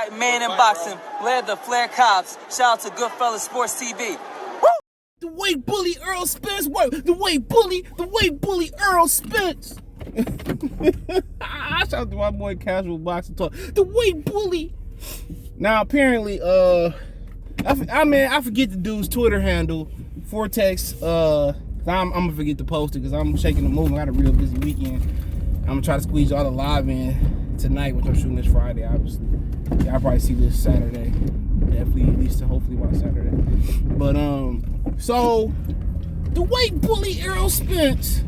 Fight man in boxing, led the Flair Cops. Shout out to Goodfellas Sports TV. Woo! The way bully Errol Spence work. The way bully Errol Spence. I shout out to my boy Casual Boxing Talk. The way bully. Now apparently, I forget the dude's Twitter handle. Vortex. I'm gonna forget to post it because I'm shaking the movement. I got a real busy weekend. I'm gonna try to squeeze all the live in tonight, which I'm shooting this Friday. Obviously, y'all probably see this Saturday. Definitely, at least hopefully by Saturday. But so the weight bully Errol Spence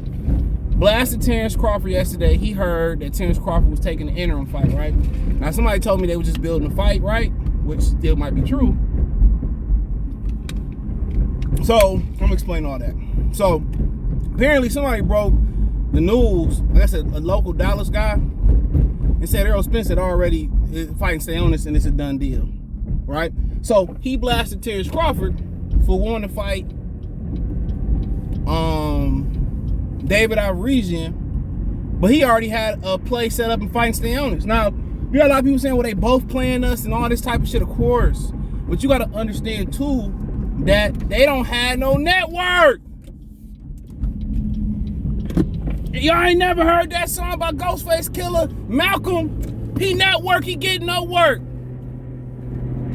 blasted Terrence Crawford yesterday. He heard that Terrence Crawford was taking the interim fight, right? Now somebody told me they were just building a fight, right? Which still might be true. So I'm gonna explain all that. So apparently somebody broke the news. That's a local Dallas guy, and said Errol Spence had already fighting stay on this and it's a done deal, right? So he blasted Terrence Crawford for wanting to fight David Avanesyan, but he already had a play set up and fighting stay on this. Now you got a lot of people saying, well, they both playing us and all this type of shit, of course, but you got to understand too that they don't have no network. Y'all ain't never heard that song by Ghostface Killer? Malcolm, he network, he getting no work.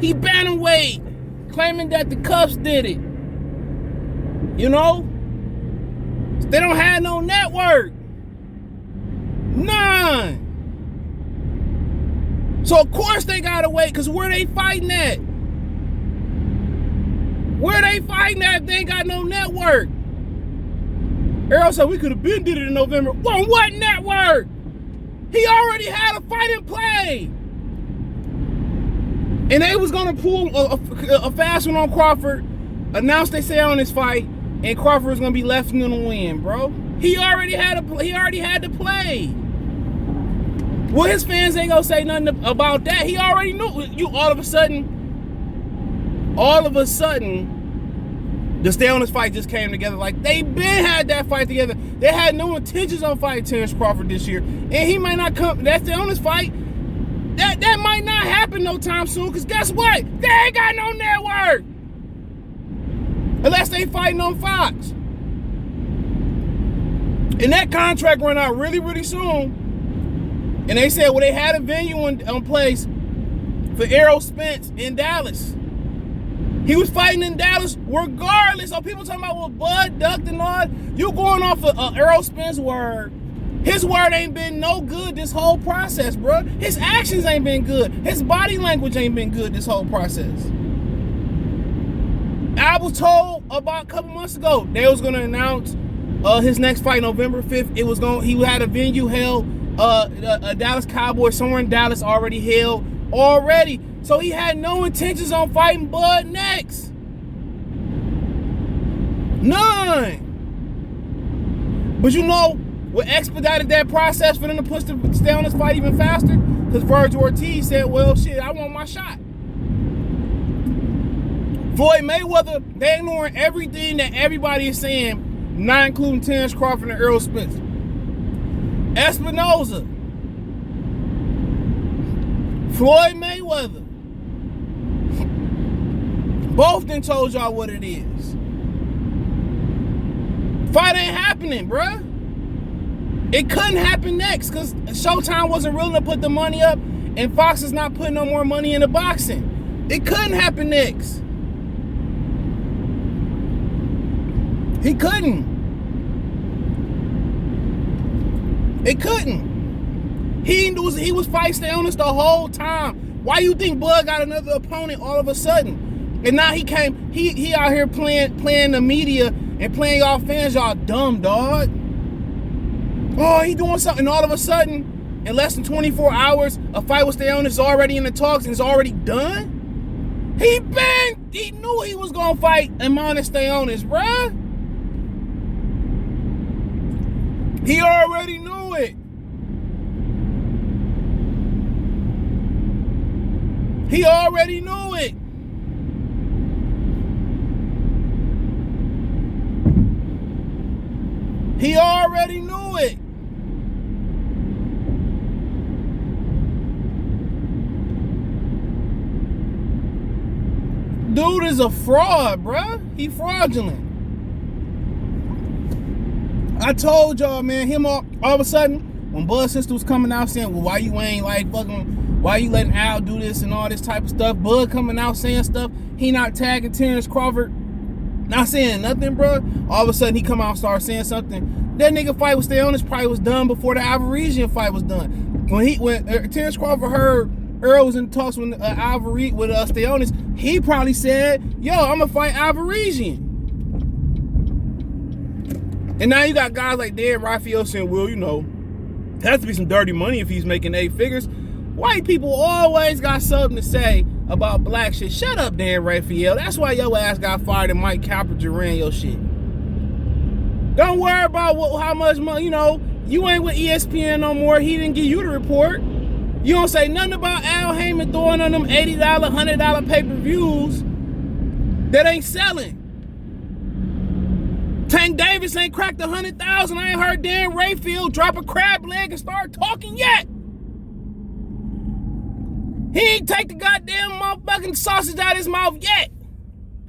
He bantamweight, claiming that the Cuffs did it. You know? They don't have no network. None. So of course they gotta wait, because where they fighting at? Where they fighting at if they ain't got no network? Errol said we could have been did it in November. On what network? He already had a fight in play. And they was gonna pull a fast one on Crawford, announce they say on this fight, and Crawford was gonna be left in the win, bro. He already had to play. Well, his fans ain't gonna say nothing about that. He already knew. You all of a sudden, the stay on this fight just came together. Like, they been had that fight together. They had no intentions on fighting Terrence Crawford this year. And he might not come, that stay on this fight, that might not happen no time soon, because guess what? They ain't got no network. Unless they fighting on Fox. And that contract run out really, really soon. And they said, well, they had a venue in place for Errol Spence in Dallas. He was fighting in Dallas regardless. So people talking about, well, Bud ducked and all. You going off of Errol Spence's word. His word ain't been no good this whole process, bro. His actions ain't been good. His body language ain't been good this whole process. I was told about a couple months ago they was gonna announce his next fight November 5th. He had a venue held, a Dallas Cowboys somewhere in Dallas already held already. So he had no intentions on fighting Bud next. None. But you know what expedited that process for them to push the stay on this fight even faster? Because Virgil Ortiz said, well, shit, I want my shot. Floyd Mayweather, they ignoring everything that everybody is saying, not including Terrence Crawford and Errol Spence. Espinoza, Floyd Mayweather, both done told y'all what it is. Fight ain't happening, bruh. It couldn't happen next because Showtime wasn't willing to put the money up, and Fox is not putting no more money into boxing. It couldn't happen next. He couldn't. It couldn't. He was fight stay on us the whole time. Why you think Bud got another opponent all of a sudden? And now he out here playing the media and playing y'all fans, y'all dumb, dog. Oh, he doing something. All of a sudden, in less than 24 hours, a fight with stay on is already in the talks and it's already done? He knew he was gonna fight Amon stay on this, bruh. He already knew it. He already knew it. He already knew it. dude is a fraud, bruh. He fraudulent. I told y'all, man, him all of a sudden, when Bud Sister was coming out saying, well, why you ain't like fucking, why you letting Al do this and all this type of stuff? Bud coming out saying stuff. He not tagging Terrence Crawford. Not saying nothing, bro. All of a sudden, he come out and start saying something. That nigga fight with Steonis probably was done before the Avanesyan fight was done. When Terrence Crawford heard Errol was in talks with Steonis, he probably said, yo, I'm going to fight Avanesyan. And now you got guys like Dan Raphael saying, well, you know, there has to be some dirty money if he's making 8 figures. White people always got something to say about black shit. Shut up, Dan Raphael. That's why your ass got fired and Mike Copperger ran your shit. Don't worry about how much money, you know, you ain't with ESPN no more. He didn't give you the report. You don't say nothing about Al Heyman throwing on them $80, $100 pay-per-views that ain't selling. Tank Davis ain't cracked 100,000. I ain't heard Dan Raphael drop a crab leg and start talking yet. He ain't take the goddamn motherfucking sausage out of his mouth yet.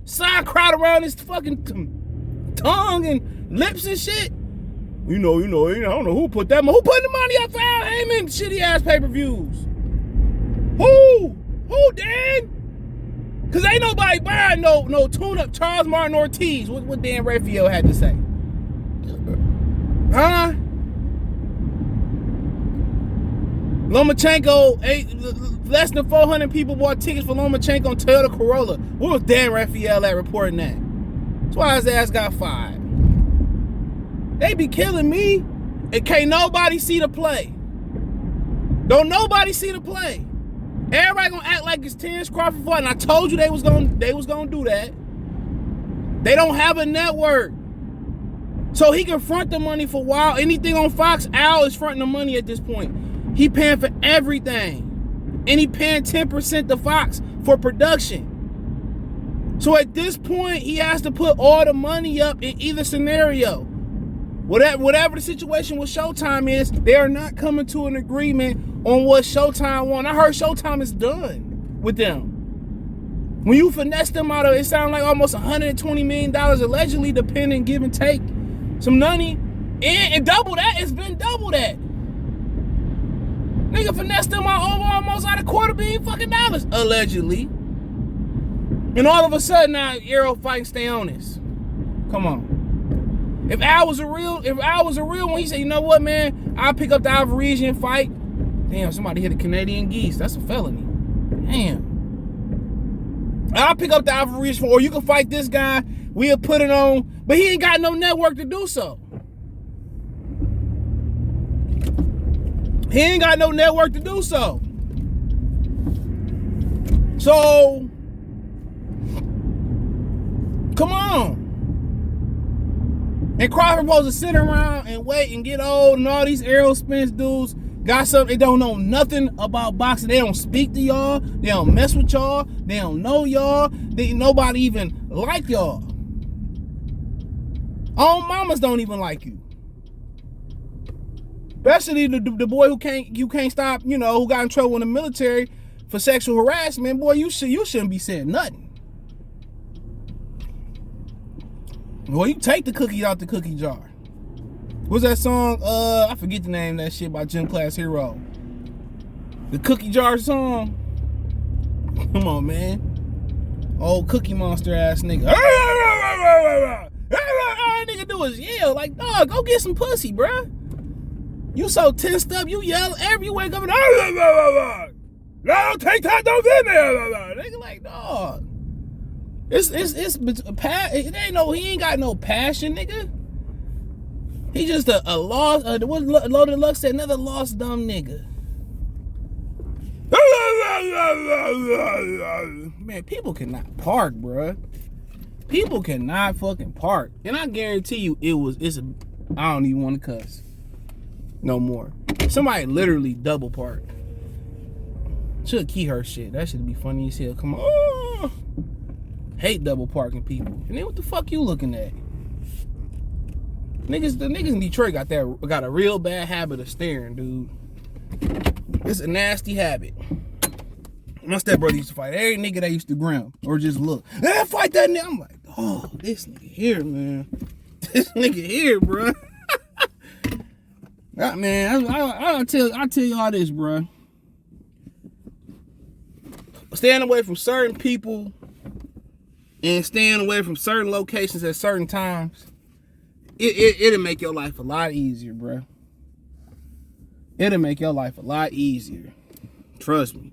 Sauerkraut around his fucking tongue and lips and shit. You know, I don't know who put that. Who put the money up for Al Heyman shitty ass pay-per-views? Who, Dan? Cause ain't nobody buying no tune-up Charles Martin Ortiz. What Dan Raphael had to say? Huh? Lomachenko, less than 400 people bought tickets for Lomachenko and Toyota Corolla. Where was Dan Raphael at reporting that? That's why his ass got fired. They be killing me and can't nobody see the play. Don't nobody see the play. Everybody gonna act like it's Terrence Crawford fight, and I told you they was gonna do that. They don't have a network. So he can front the money for a while. Anything on Fox, Al is fronting the money at this point. He paying for everything. And he paying 10% to Fox for production. So at this point, he has to put all the money up in either scenario. Whatever the situation with Showtime is, they are not coming to an agreement on what Showtime want. I heard Showtime is done with them. When you finesse them out of it, sounds like almost $120 million allegedly, depending, give and take some money. And double that, it's been double that. Nigga finessed them out over almost out of $250 million fucking dollars, allegedly. And all of a sudden now, Errol fighting Steonis. Come on. If Al was a real one, he said, you know what, man? I'll pick up the Avanesyan fight. Damn, somebody hit a Canadian geese. That's a felony. Damn. I'll pick up the Avanesyan, or you can fight this guy. We'll put it on. But he ain't got no network to do so. He ain't got no network to do so. So, come on. And Crawford supposed to sit around and wait and get old, and all these Errol Spence dudes got something. They don't know nothing about boxing. They don't speak to y'all. They don't mess with y'all. They don't know y'all. Nobody even like y'all. Own mamas don't even like you. Especially the boy who can't stop, you know, who got in trouble in the military for sexual harassment. Boy, you shouldn't be saying nothing. Well, you take the cookies out the cookie jar. What's that song? I forget the name of that shit by Gym Class Hero. The Cookie Jar song. Come on, man. Old Cookie Monster ass nigga. All that nigga do is yell like, dog, go get some pussy, bruh. You so tensed up, you yell every you wake up and no, take that, don't get me. Nigga like, dog. It ain't no, he ain't got no passion, nigga. He just a lost, what Loaded Luck said, another lost dumb nigga. Man, people cannot park, bruh. People cannot fucking park. And I guarantee you I don't even want to cuss. No more. Somebody literally double parked. Should key her shit. That should be funny as hell. Come on. Oh. Hate double parking people. And then what the fuck you looking at? The niggas in Detroit got a real bad habit of staring, dude. It's a nasty habit. My stepbrother used to fight every nigga that used to ground or just look. Fight that nigga. I'm like, oh, this nigga here, man. This nigga here, bro. Man, I'll tell y'all this, bro. Staying away from certain people and staying away from certain locations at certain times, it'll make your life a lot easier, bro. It'll make your life a lot easier. Trust me.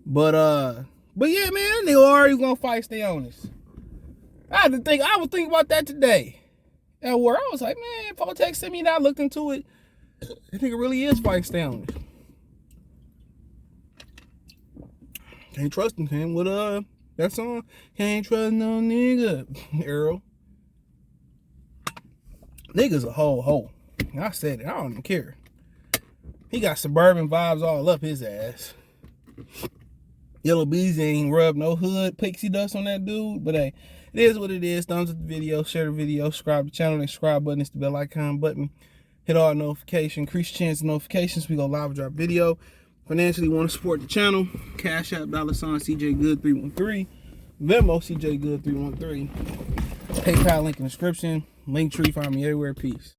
But yeah, man, they already gonna fight, stay honest. I was thinking about that today. At work, I was like, man, if I texted me and I looked into it, I think it really is fight, stay honest. Can't trust him, man. With that song, can't trust no nigga. Errol. Nigga's a whole. I said it, I don't even care. He got suburban vibes all up his ass. Yellow Bees ain't rubbed no hood pixie dust on that dude, but hey, it is what it is. Thumbs up the video, share the video, subscribe to the channel, and subscribe button is the bell icon button. Hit all notifications, increase your chance of notifications. We go live drop video. Financially want to support the channel, Cash App $CJ Good 313, Venmo CJ Good 313, PayPal link in the description, Linktree, find me everywhere. Peace.